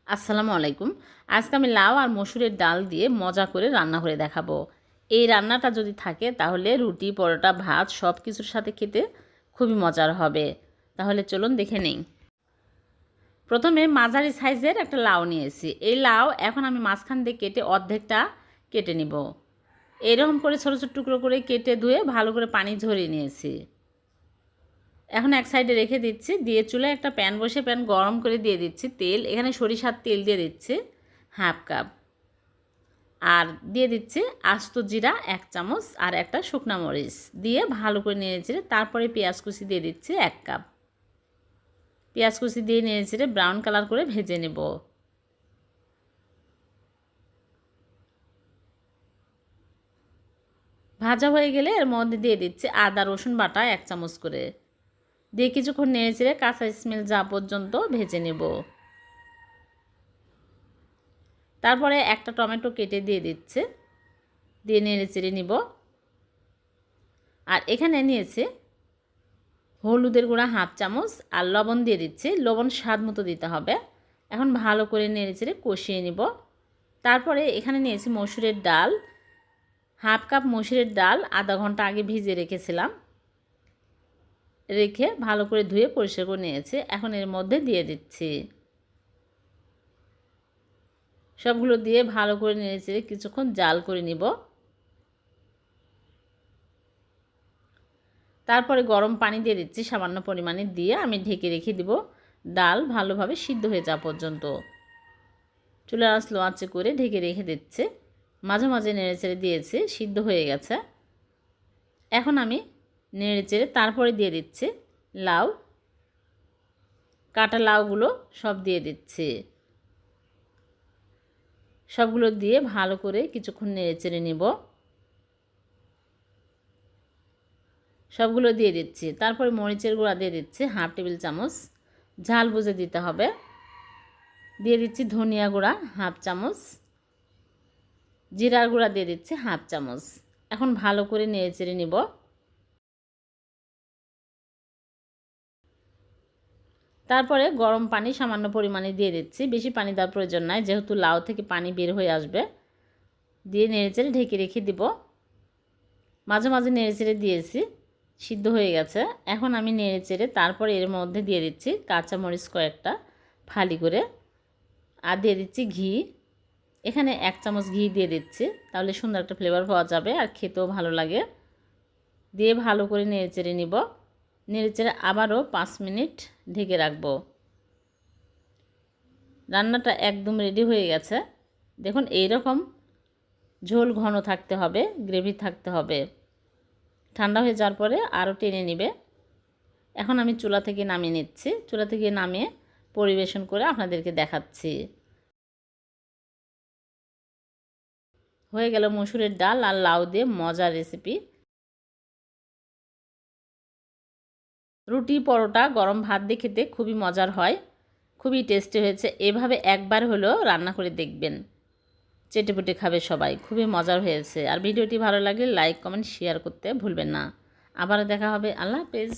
আসসালামু আলাইকুম। আজকে আমি লাউ আর মসুরের ডাল দিয়ে মজা করে রান্না করে দেখাবো। এই রান্নাটা যদি থাকে তাহলে রুটি, পরোটা, ভাত সব কিছুর সাথে খেতে খুবই মজার হবে। তাহলে চলুন দেখে নেই। প্রথমে মাঝারি সাইজের একটা লাউ নিয়েছি। এই লাউ এখন আমি মাঝখান দিয়ে কেটে অর্ধেকটা কেটে নিব। এরকম করে ছোটো ছোটো টুকরো করে কেটে ধুয়ে ভালো করে পানি ঝরিয়ে নিয়েছি। এখন এক সাইডে রেখে দিচ্ছি। দিয়ে চুলায় একটা প্যান বসে প্যান গরম করে দিয়ে দিচ্ছি তেল। এখানে সরিষার তেল দিয়ে দিচ্ছি হাফ কাপ। আর দিয়ে দিচ্ছি আস্ত জিরা 1 চামচ আর একটা শুকনা মরিচ দিয়ে ভালো করে নেড়েচেড়ে তারপরে পেঁয়াজ কুচি দিয়ে দিচ্ছি 1 কাপ। পেঁয়াজ কুচি দিয়ে নেড়েচেড়ে ব্রাউন কালার করে ভেজে নেব। ভাজা হয়ে গেলে এর মধ্যে দিয়ে দিচ্ছি আদা রসুন বাটা 1 চামচ করে দিয়ে কিছুক্ষণ নেড়েচেড়ে কাঁচা স্মেল যাওয়া পর্যন্ত ভেজে নেব। তারপরে একটা টমেটো কেটে দিয়ে দিচ্ছে, দিয়ে নেড়েচেড়ে নিব। আর এখানে নিয়েছে হলুদের গুঁড়া হাফ চামচ আর লবণ দিয়ে দিচ্ছি। লবণ স্বাদ মতো দিতে হবে। এখন ভালো করে নেড়েচেড়ে কষিয়ে নিব। তারপরে এখানে নিয়েছি মসুরের ডাল, হাফ কাপ মসুরের ডাল আধা ঘন্টা আগে ভিজিয়ে রেখেছিলাম। রেখে ভালো করে ধুয়ে পরিষ্কার করে নিয়েছি। এখন এর মধ্যে দিয়ে দিচ্ছি। সবগুলো দিয়ে ভালো করে নেড়েচেড়ে কিছুক্ষণ জাল করে নিব। তারপরে গরম পানি দিয়ে দিচ্ছি সামান্য পরিমাণে, দিয়ে আমি ঢেকে রেখে দিব ডাল ভালোভাবে সিদ্ধ হয়ে যাওয়া পর্যন্ত। চুলার আঁচ লো আঁচে করে ঢেকে রেখে দিচ্ছে। মাঝে মাঝে নেড়েচেড়ে দিয়েছি, সিদ্ধ হয়ে গেছে। এখন আমি নেড়েচেড়ে তারপরে দিয়ে দিচ্ছি লাউ, কাটা লাউগুলো সব দিয়ে দিচ্ছি। সবগুলো দিয়ে ভালো করে কিছুক্ষণ নেড়েচেড়ে নিব। সবগুলো দিয়ে দিচ্ছি। তারপরে মরিচের গুঁড়া দিয়ে দিচ্ছি হাফ টেবিল চামচ, ঝাল বুঝে দিতে হবে। দিয়ে দিচ্ছি ধনিয়া গুঁড়া হাফ চামচ, জিরার গুঁড়া দিয়ে দিচ্ছি হাফ চামচ। এখন ভালো করে নেড়েচেড়ে নিব। তারপরে গরম পানি সামান্য পরিমাণে দিয়ে দিচ্ছি। বেশি পানি দেওয়ার প্রয়োজন নাই, যেহেতু লাউ থেকে পানি বের হয়ে আসবে। দিয়ে নেড়েচেড়ে ঢেকে রেখে দিব। মাঝে মাঝে নেড়েচেড়ে দিয়েছি, সিদ্ধ হয়ে গেছে। এখন আমি নেড়েচেড়ে তারপরে এর মধ্যে দিয়ে দিচ্ছি কাঁচামরিচ কয়েকটা ফালি করে, আর দিয়ে দিচ্ছি ঘি। এখানে 1 চামচ ঘি দিয়ে দিচ্ছি, তাহলে সুন্দর একটা ফ্লেভার পাওয়া যাবে আর খেতেও ভালো লাগে। দিয়ে ভালো করে নেড়েচেড়ে নিব। নেড়েচেড়ে আবারও 5 মিনিট ঢেকে রাখবো। রান্নাটা একদম রেডি হয়ে গেছে। দেখুন এইরকম ঝোল ঘন থাকতে হবে, গ্রেভি থাকতে হবে। ঠান্ডা হয়ে যাওয়ার পরে আরও টেনে নেবে। এখন আমি চুলা থেকে নামিয়ে নিচ্ছি। চুলা থেকে নামিয়ে পরিবেশন করে আপনাদেরকে দেখাচ্ছি। হয়ে গেল মসুরের ডাল আর লাউ দিয়ে মজার রেসিপি। রুটি, পরোটা, গরম ভাত দিয়ে খেতে খুবই মজার হয়, খুবই টেস্টি হয়েছে। এভাবে একবার হলেও রান্না করে দেখবেন, চেটেপুটে খাবে সবাই। খুবই মজার হয়েছে। আর ভিডিওটি ভালো লাগলে লাইক, কমেন্ট, শেয়ার করতে ভুলবেন না। আবার দেখা হবে। আল্লাহ হাফেজ।